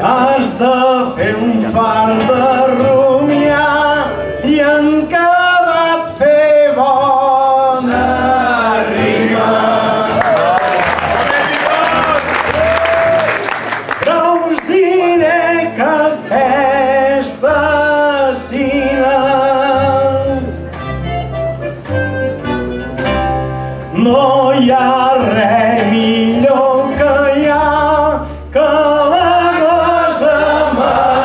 Has de fer un fart de rumiar i en acabat fer bona rima. Però us diré que aquesta cina no hi ha res millor que hi ha que la glosa mallorquina.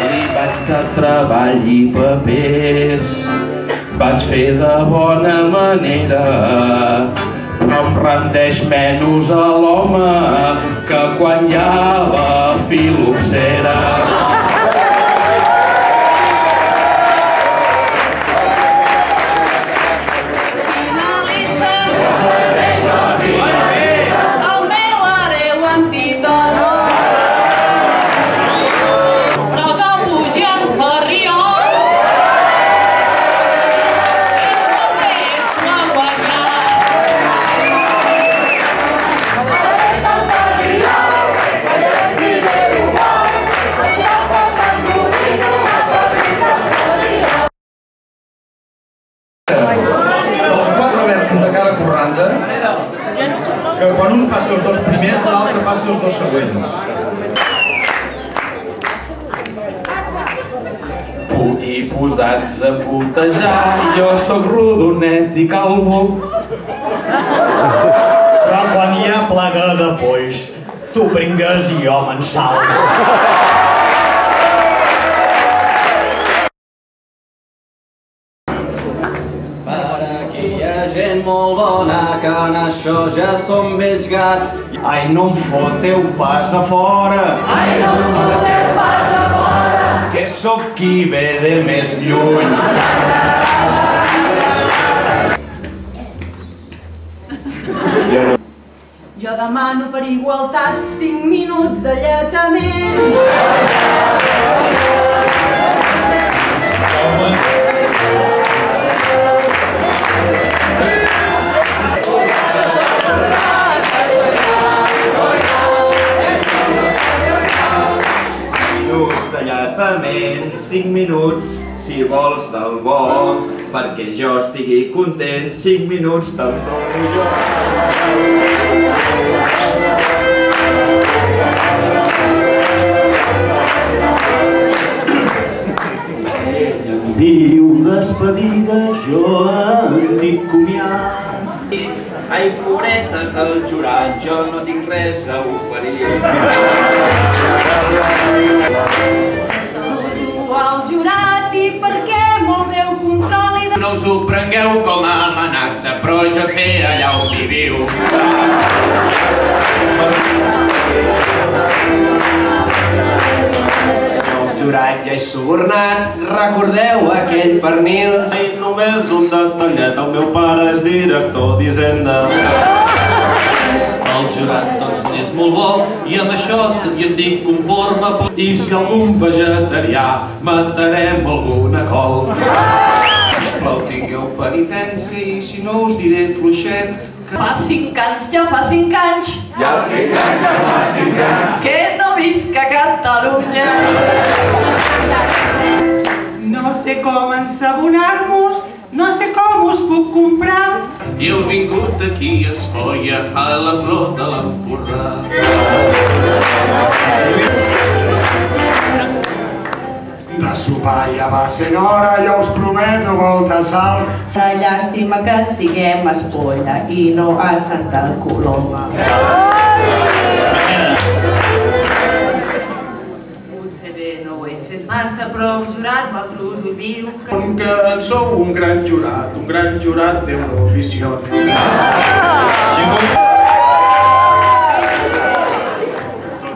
Li vaig de treball i papers, vaig fer de bona manera, però em rendeix menys a l'home que quan hi ha la filoxera. Dels 4 versos de cada corranda, que quan un faci els 2 primers, l'altre faci els 2 següents. I posats a putejar, jo sóc rodonet i calvo. Però quan hi ha plaga de polls, tu pringues i jo me'n salvo. Gent molt bona, que en això ja som vells gats. Ai, no em foteu pas a fora. Ai, no em foteu pas a fora. Que sóc qui ve de més lluny. Jo demano per igualtat 5 minuts d'alletament. D'alletament, 5 minuts, si vols del bo, perquè jo estigui content, 5 minuts te'ls dono jo. Em diu despedida, jo em dic comiat. Ai, pobretes del jurat, jo no tinc res a oferir. Saludo al jurat i perquè molt meu control i de... No us ho prengueu com a amenaça, però jo sé allà on viviu. El jurat ja és subornat, recordeu aquell pernil? Ai, només un detallet, el meu pare és director d'Hisenda. El jurat, doncs, és molt bo i amb això hi estic conforme. I si algun vegetarià matarem alguna col. Sisplau, tingueu penitència i si no us diré fluixet. Fa 5 anys, ja fa 5 anys. Ja 5 anys, ja fa 5 anys. Que no visc a Catalunya. No sé com ensabonar-vos, no sé com us puc comprar. I heu vingut aquí a Espolla, a la flor de l'Empordà. De sopar ja va sent hora, jo us prometo molta sal. La llàstima que siguem a Espolla i no a Santa Coloma. Potser bé no ho he fet massa, però el jurat vosaltres ho viu. Com que en sou un gran jurat d'Eurovisió.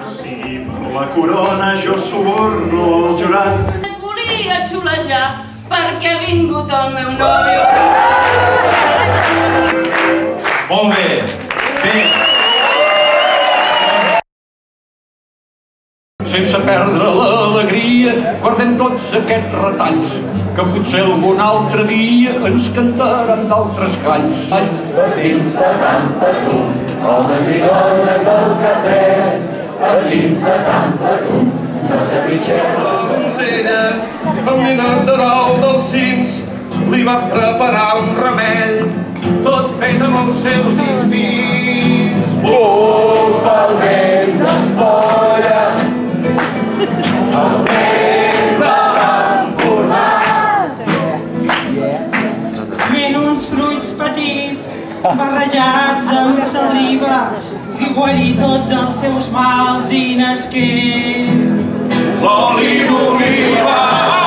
Si per la corona jo suborno el jurat. Es volia xulejar perquè ha vingut el meu nòvio. Molt bé. Bé. Sense perdre l'alegria, guardem tots aquests retalls, que potser algun altre dia ens cantaran d'altres galls. Ai, Homes i dones del carrer, patim, patam, patum, no trepitgem. La donzella, caminant de dalt dels cims, li va preparar un remei, tot fet amb els seus dits fins. Bufa el vent d'Espolla, el vent de l'Empordà. Ven uns fruits petits, barrejats amb saliva, i guarir tots els seus mals i nasquent. L'oli d'oliva